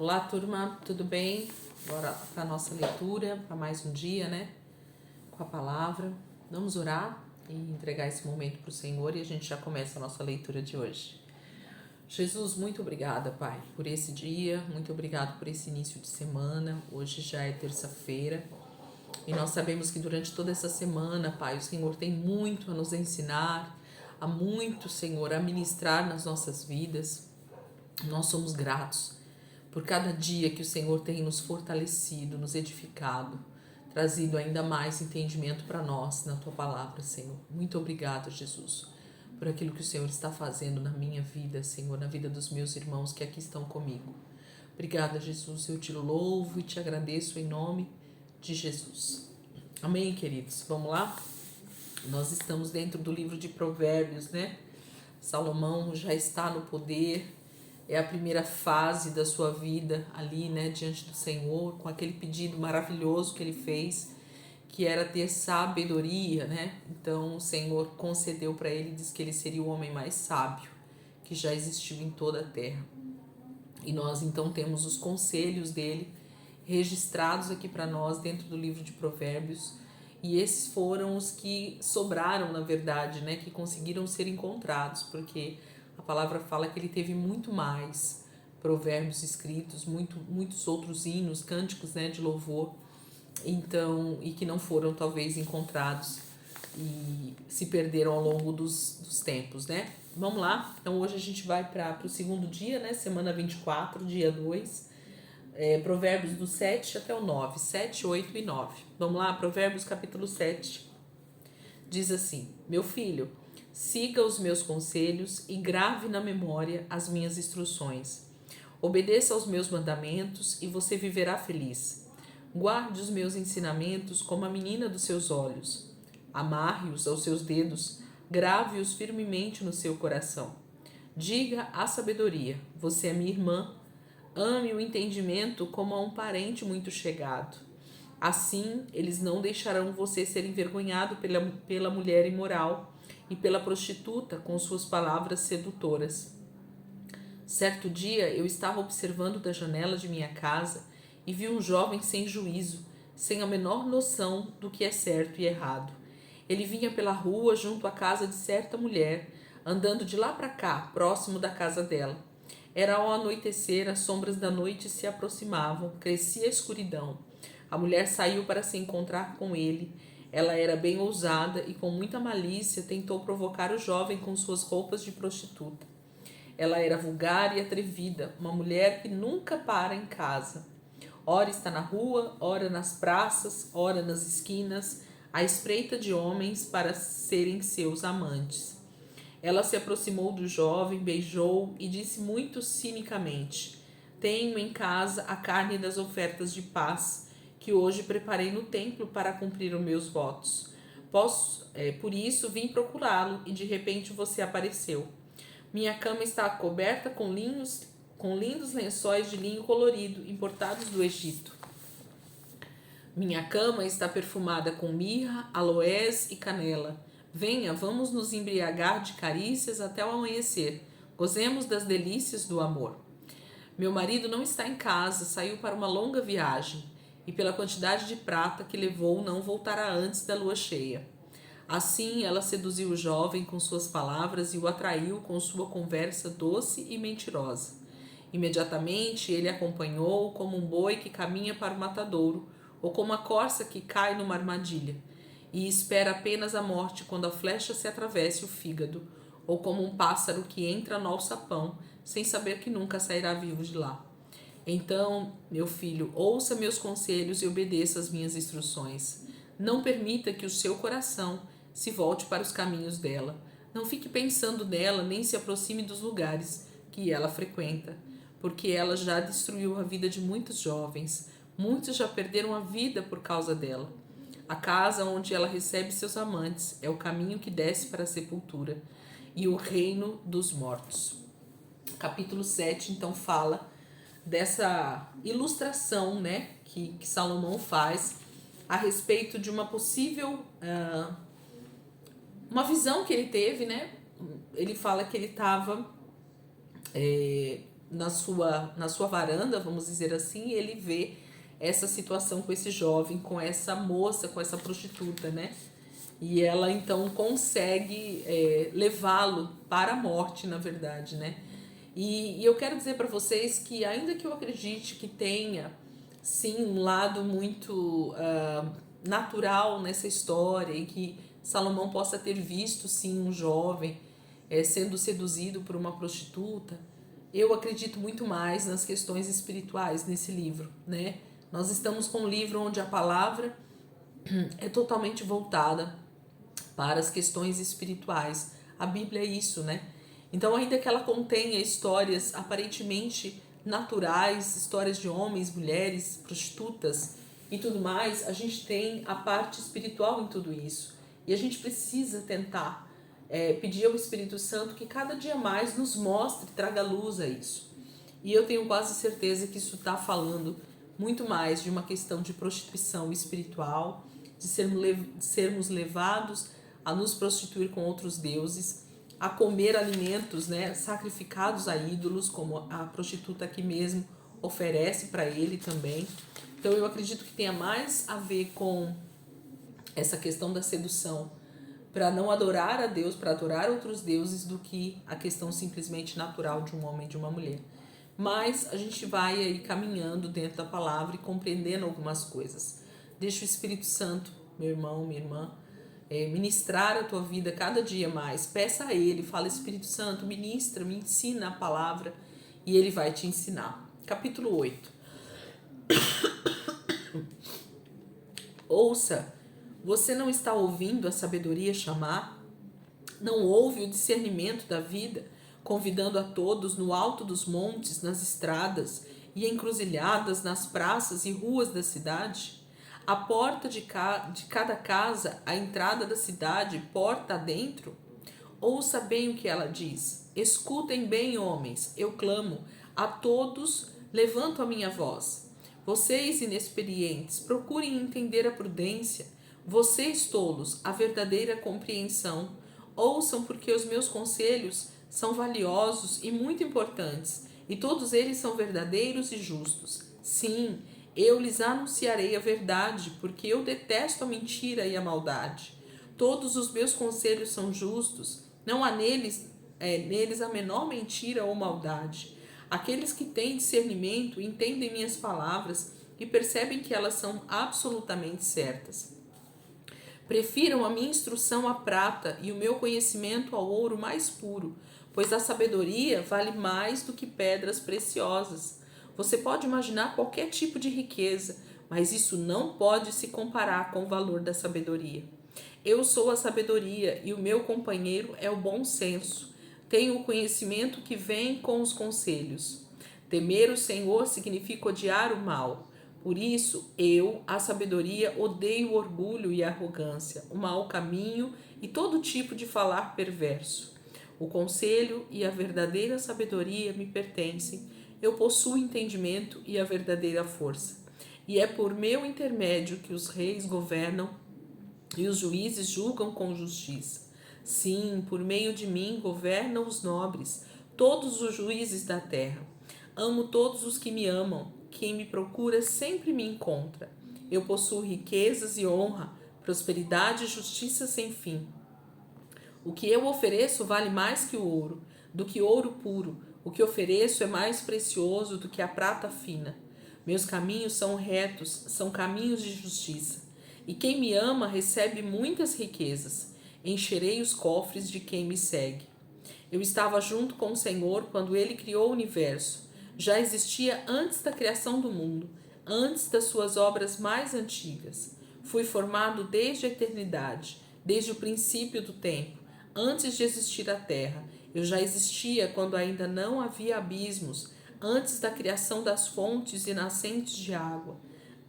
Olá, turma, tudo bem? Bora para a nossa leitura, para mais um dia, né? Com a palavra. Vamos orar e entregar esse momento para o Senhor e a gente já começa a nossa leitura de hoje. Jesus, muito obrigada, Pai, por esse dia, muito obrigado por esse início de semana. Hoje já é terça-feira e nós sabemos que durante toda essa semana, Pai, o Senhor tem muito a nos ensinar, há muito, Senhor, a ministrar nas nossas vidas. Nós somos gratos por cada dia que o Senhor tem nos fortalecido, nos edificado, trazido ainda mais entendimento para nós na Tua palavra, Senhor. Muito obrigado, Jesus, por aquilo que o Senhor está fazendo na minha vida, Senhor, na vida dos meus irmãos que aqui estão comigo. Obrigada, Jesus, eu te louvo e te agradeço em nome de Jesus. Amém, queridos? Vamos lá? Nós estamos dentro do livro de Provérbios, né? Salomão já está no poder. É a primeira fase da sua vida ali, né, diante do Senhor, com aquele pedido maravilhoso que ele fez, que era ter sabedoria, né? Então o Senhor concedeu para ele, diz que ele seria o homem mais sábio que já existiu em toda a terra. E nós então temos os conselhos dele registrados aqui para nós dentro do livro de Provérbios. E esses foram os que sobraram, na verdade, né, que conseguiram ser encontrados, porque a palavra fala que ele teve muito mais provérbios escritos, muitos outros hinos, cânticos, né, de louvor, então, e que não foram talvez encontrados e se perderam ao longo dos tempos, né? Vamos lá, então hoje a gente vai para o segundo dia, né, semana 24, dia 2, Provérbios do 7 até o 9, 7, 8 e 9. Vamos lá, Provérbios capítulo 7, diz assim: Meu filho, siga os meus conselhos e grave na memória as minhas instruções. Obedeça aos meus mandamentos e você viverá feliz. Guarde os meus ensinamentos como a menina dos seus olhos. Amarre-os aos seus dedos, grave-os firmemente no seu coração. Diga à sabedoria: você é minha irmã. Ame o entendimento como a um parente muito chegado. Assim, eles não deixarão você ser envergonhado pela mulher imoral e pela prostituta com suas palavras sedutoras. Certo dia, eu estava observando da janela de minha casa e vi um jovem sem juízo, sem a menor noção do que é certo e errado. Ele vinha pela rua junto à casa de certa mulher, andando de lá para cá, próximo da casa dela. Era ao anoitecer, as sombras da noite se aproximavam, crescia a escuridão. A mulher saiu para se encontrar com ele. Ela era bem ousada e com muita malícia tentou provocar o jovem com suas roupas de prostituta. Ela era vulgar e atrevida, uma mulher que nunca para em casa. Ora está na rua, ora nas praças, ora nas esquinas, à espreita de homens para serem seus amantes. Ela se aproximou do jovem, beijou e disse muito cinicamente: Tenho em casa a carne das ofertas de paz que hoje preparei no templo para cumprir os meus votos. Por isso vim procurá-lo e de repente você apareceu. Minha cama está coberta com lindos lençóis de linho colorido importados do Egito. Minha cama está perfumada com mirra, aloés e canela. Venha, vamos nos embriagar de carícias até o amanhecer. Gozemos das delícias do amor. Meu marido não está em casa, saiu para uma longa viagem, e pela quantidade de prata que levou não voltará antes da lua cheia. Assim, ela seduziu o jovem com suas palavras e o atraiu com sua conversa doce e mentirosa. Imediatamente, ele acompanhou como um boi que caminha para o matadouro, ou como a corça que cai numa armadilha, e espera apenas a morte quando a flecha se atravesse o fígado, ou como um pássaro que entra no alçapão, sem saber que nunca sairá vivo de lá. Então, meu filho, ouça meus conselhos e obedeça às minhas instruções. Não permita que o seu coração se volte para os caminhos dela. Não fique pensando nela, nem se aproxime dos lugares que ela frequenta, porque ela já destruiu a vida de muitos jovens. Muitos já perderam a vida por causa dela. A casa onde ela recebe seus amantes é o caminho que desce para a sepultura e o reino dos mortos. Capítulo 7, então, fala dessa ilustração, né, que Salomão faz a respeito de uma possível uma visão que ele teve, né? Ele fala que ele estava na sua varanda, vamos dizer assim, e ele vê essa situação com esse jovem, com essa moça, com essa prostituta, né? E ela então consegue levá-lo para a morte, na verdade, né? E eu quero dizer para vocês que, ainda que eu acredite que tenha, sim, um lado muito natural nessa história, e que Salomão possa ter visto, sim, um jovem sendo seduzido por uma prostituta, eu acredito muito mais nas questões espirituais nesse livro, né? Nós estamos com um livro onde a palavra é totalmente voltada para as questões espirituais. A Bíblia é isso, né? Então, ainda que ela contenha histórias aparentemente naturais, histórias de homens, mulheres, prostitutas e tudo mais, a gente tem a parte espiritual em tudo isso. E a gente precisa tentar pedir ao Espírito Santo que cada dia mais nos mostre, traga luz a isso. E eu tenho quase certeza que isso está falando muito mais de uma questão de prostituição espiritual, de sermos levados a nos prostituir com outros deuses, a comer alimentos, né, sacrificados a ídolos, como a prostituta aqui mesmo oferece para ele também. Então eu acredito que tenha mais a ver com essa questão da sedução para não adorar a Deus, para adorar outros deuses, do que a questão simplesmente natural de um homem e de uma mulher. Mas a gente vai aí caminhando dentro da palavra e compreendendo algumas coisas. Deixa o Espírito Santo, meu irmão, minha irmã, ministrar a tua vida cada dia mais. Peça a Ele, fala: Espírito Santo, ministra, me ensina a palavra, e Ele vai te ensinar. Capítulo 8. Ouça, você não está ouvindo a sabedoria chamar? Não ouve o discernimento da vida, convidando a todos no alto dos montes, nas estradas e encruzilhadas, nas praças e ruas da cidade? A porta de cada casa, a entrada da cidade, porta adentro? Ouça bem o que ela diz. Escutem bem, homens, eu clamo. A todos levanto a minha voz. Vocês, inexperientes, procurem entender a prudência. Vocês, tolos, a verdadeira compreensão. Ouçam, porque os meus conselhos são valiosos e muito importantes, e todos eles são verdadeiros e justos. Sim, eu lhes anunciarei a verdade, porque eu detesto a mentira e a maldade. Todos os meus conselhos são justos, não há neles a menor mentira ou maldade. Aqueles que têm discernimento entendem minhas palavras e percebem que elas são absolutamente certas. Prefiram a minha instrução à prata e o meu conhecimento ao ouro mais puro, pois a sabedoria vale mais do que pedras preciosas. Você pode imaginar qualquer tipo de riqueza, mas isso não pode se comparar com o valor da sabedoria. Eu sou a sabedoria e o meu companheiro é o bom senso. Tenho o conhecimento que vem com os conselhos. Temer o Senhor significa odiar o mal. Por isso, eu, a sabedoria, odeio o orgulho e a arrogância, o mau caminho e todo tipo de falar perverso. O conselho e a verdadeira sabedoria me pertencem. Eu possuo entendimento e a verdadeira força. E é por meu intermédio que os reis governam e os juízes julgam com justiça. Sim, por meio de mim governam os nobres, todos os juízes da terra. Amo todos os que me amam. Quem me procura sempre me encontra. Eu possuo riquezas e honra, prosperidade e justiça sem fim. O que eu ofereço vale mais que o ouro, do que ouro puro. O que ofereço é mais precioso do que a prata fina. Meus caminhos são retos, são caminhos de justiça. E quem me ama recebe muitas riquezas. Encherei os cofres de quem me segue. Eu estava junto com o Senhor quando Ele criou o universo. Já existia antes da criação do mundo, antes das suas obras mais antigas. Fui formado desde a eternidade, desde o princípio do tempo, antes de existir a terra. Eu já existia quando ainda não havia abismos, antes da criação das fontes e nascentes de água.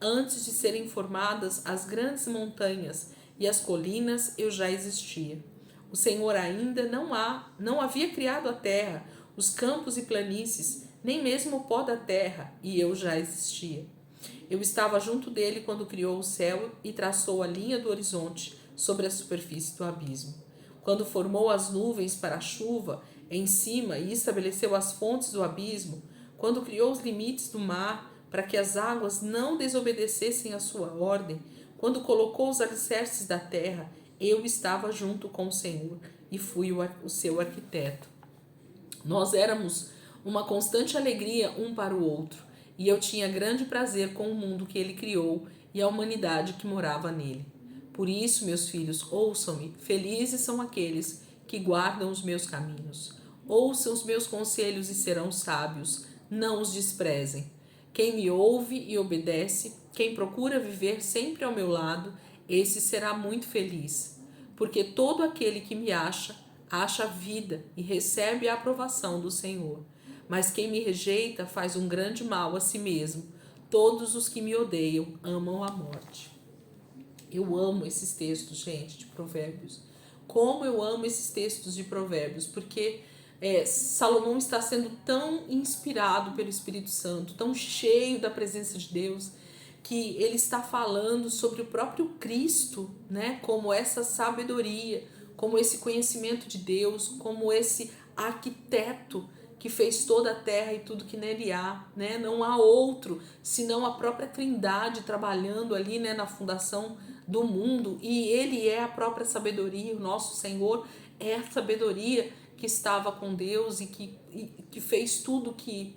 Antes de serem formadas as grandes montanhas e as colinas, eu já existia. O Senhor ainda não havia criado a terra, os campos e planícies, nem mesmo o pó da terra, e eu já existia. Eu estava junto dele quando criou o céu e traçou a linha do horizonte sobre a superfície do abismo. Quando formou as nuvens para a chuva em cima e estabeleceu as fontes do abismo, quando criou os limites do mar para que as águas não desobedecessem a sua ordem, quando colocou os alicerces da terra, eu estava junto com o Senhor e fui o seu arquiteto. Nós éramos uma constante alegria um para o outro, e eu tinha grande prazer com o mundo que ele criou e a humanidade que morava nele. Por isso, meus filhos, ouçam-me, felizes são aqueles que guardam os meus caminhos. Ouçam os meus conselhos e serão sábios, não os desprezem. Quem me ouve e obedece, quem procura viver sempre ao meu lado, esse será muito feliz. Porque todo aquele que me acha a vida e recebe a aprovação do Senhor. Mas quem me rejeita faz um grande mal a si mesmo. Todos os que me odeiam amam a morte. Eu amo esses textos, gente, de Provérbios. Como eu amo esses textos de Provérbios, porque Salomão está sendo tão inspirado pelo Espírito Santo, tão cheio da presença de Deus, que ele está falando sobre o próprio Cristo, né? Como essa sabedoria, como esse conhecimento de Deus, como esse arquiteto que fez toda a terra e tudo que nele há, né? Não há outro senão a própria Trindade trabalhando ali, né, na fundação do mundo, e ele é a própria sabedoria. O nosso Senhor é a sabedoria que estava com Deus e que fez tudo que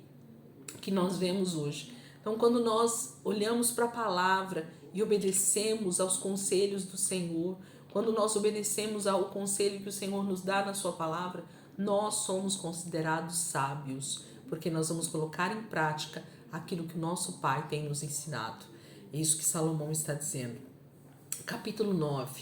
nós vemos hoje. Então, quando nós olhamos para a palavra e obedecemos aos conselhos do Senhor, quando nós obedecemos ao conselho que o Senhor nos dá na sua palavra, nós somos considerados sábios, porque nós vamos colocar em prática aquilo que o nosso Pai tem nos ensinado. É isso que Salomão está dizendo. Capítulo 9.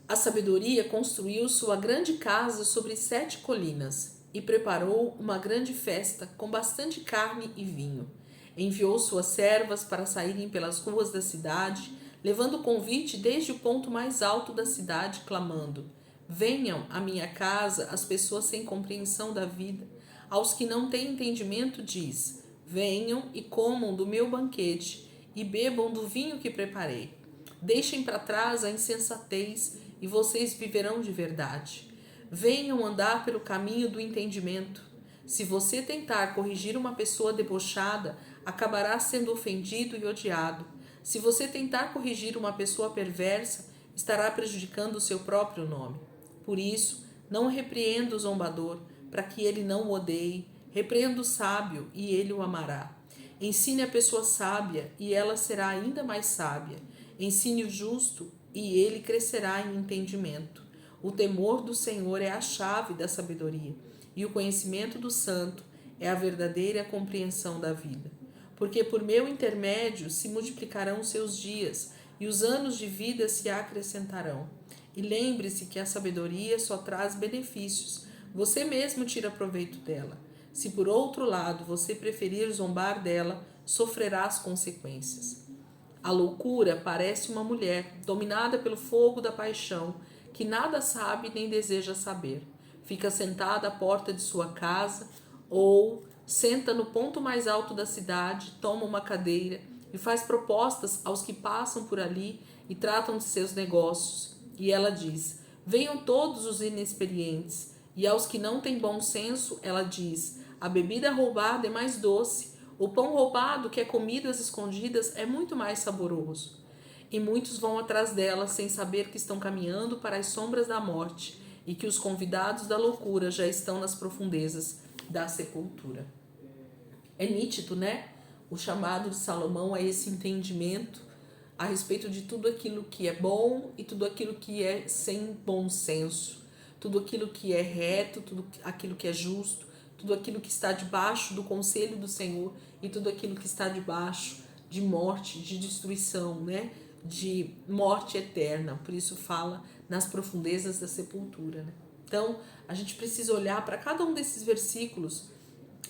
A sabedoria construiu sua grande casa sobre 7 colinas e preparou uma grande festa com bastante carne e vinho. Enviou suas servas para saírem pelas ruas da cidade, levando o convite desde o ponto mais alto da cidade, clamando: venham à minha casa as pessoas sem compreensão da vida. Aos que não têm entendimento diz: venham e comam do meu banquete e bebam do vinho que preparei. Deixem para trás a insensatez e vocês viverão de verdade. Venham andar pelo caminho do entendimento. Se você tentar corrigir uma pessoa debochada, acabará sendo ofendido e odiado. Se você tentar corrigir uma pessoa perversa, estará prejudicando o seu próprio nome. Por isso, não repreenda o zombador, para que ele não o odeie. Repreenda o sábio, e ele o amará. Ensine a pessoa sábia, e ela será ainda mais sábia. Ensine o justo, e ele crescerá em entendimento. O temor do Senhor é a chave da sabedoria, e o conhecimento do santo é a verdadeira compreensão da vida. Porque por meu intermédio se multiplicarão os seus dias, e os anos de vida se acrescentarão. E lembre-se que a sabedoria só traz benefícios, você mesmo tira proveito dela. Se por outro lado você preferir zombar dela, sofrerá as consequências. A loucura parece uma mulher dominada pelo fogo da paixão, que nada sabe nem deseja saber. Fica sentada à porta de sua casa ou senta no ponto mais alto da cidade, toma uma cadeira e faz propostas aos que passam por ali e tratam de seus negócios. E ela diz: venham todos os inexperientes. E aos que não têm bom senso, ela diz: a bebida roubada é mais doce. O pão roubado, que é comido às escondidas, é muito mais saboroso. E muitos vão atrás dela sem saber que estão caminhando para as sombras da morte e que os convidados da loucura já estão nas profundezas da sepultura. É nítido, né? O chamado de Salomão a esse entendimento a respeito de tudo aquilo que é bom e tudo aquilo que é sem bom senso, tudo aquilo que é reto, tudo aquilo que é justo, tudo aquilo que está debaixo do conselho do Senhor e tudo aquilo que está debaixo de morte, de destruição, né? De morte eterna. Por isso fala nas profundezas da sepultura, né? Então, a gente precisa olhar para cada um desses versículos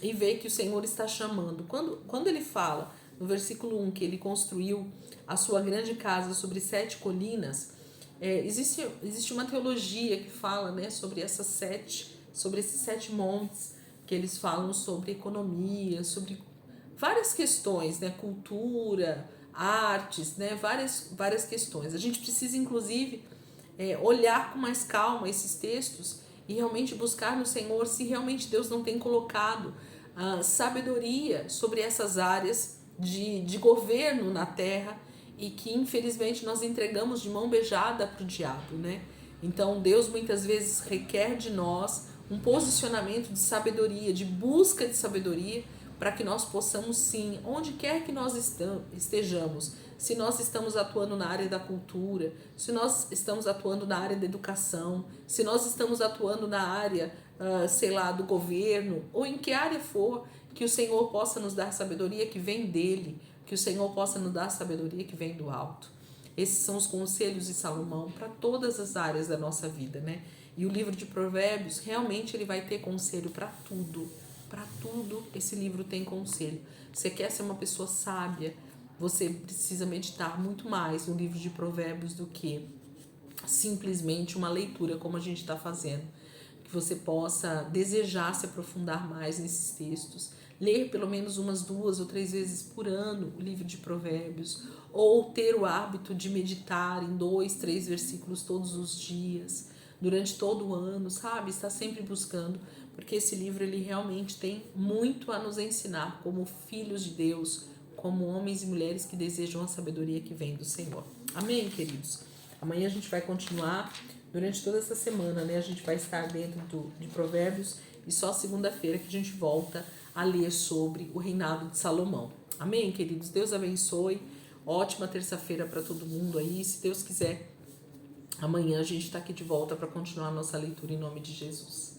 e ver que o Senhor está chamando. Quando ele fala no versículo 1 que ele construiu a sua grande casa sobre 7 colinas, existe uma teologia que fala, né, sobre esses 7 montes, que eles falam sobre economia, sobre várias questões, né, cultura, artes, né, várias questões. A gente precisa, inclusive, olhar com mais calma esses textos e realmente buscar no Senhor se realmente Deus não tem colocado sabedoria sobre essas áreas de governo na terra e que infelizmente nós entregamos de mão beijada para o diabo, né? Então Deus muitas vezes requer de nós um posicionamento de sabedoria, de busca de sabedoria, para que nós possamos sim, onde quer que nós estejamos, se nós estamos atuando na área da cultura, se nós estamos atuando na área da educação, se nós estamos atuando na área, sei lá, do governo, ou em que área for, que o Senhor possa nos dar sabedoria que vem dele, que o Senhor possa nos dar sabedoria que vem do alto. Esses são os conselhos de Salomão para todas as áreas da nossa vida, né? E o livro de Provérbios, realmente ele vai ter conselho para tudo. Para tudo esse livro tem conselho. Você quer ser uma pessoa sábia, você precisa meditar muito mais no livro de Provérbios do que simplesmente uma leitura como a gente está fazendo. Que você possa desejar se aprofundar mais nesses textos, ler pelo menos umas 2 ou 3 vezes por ano o livro de Provérbios, ou ter o hábito de meditar em 2, 3 versículos todos os dias, durante todo o ano, sabe? Está sempre buscando, porque esse livro ele realmente tem muito a nos ensinar como filhos de Deus, como homens e mulheres que desejam a sabedoria que vem do Senhor. Amém, queridos? Amanhã a gente vai continuar, durante toda essa semana, né? A gente vai estar dentro de Provérbios e só segunda-feira que a gente volta a ler sobre o reinado de Salomão. Amém, queridos? Deus abençoe. Ótima terça-feira para todo mundo aí. Se Deus quiser, amanhã a gente está aqui de volta para continuar a nossa leitura em nome de Jesus.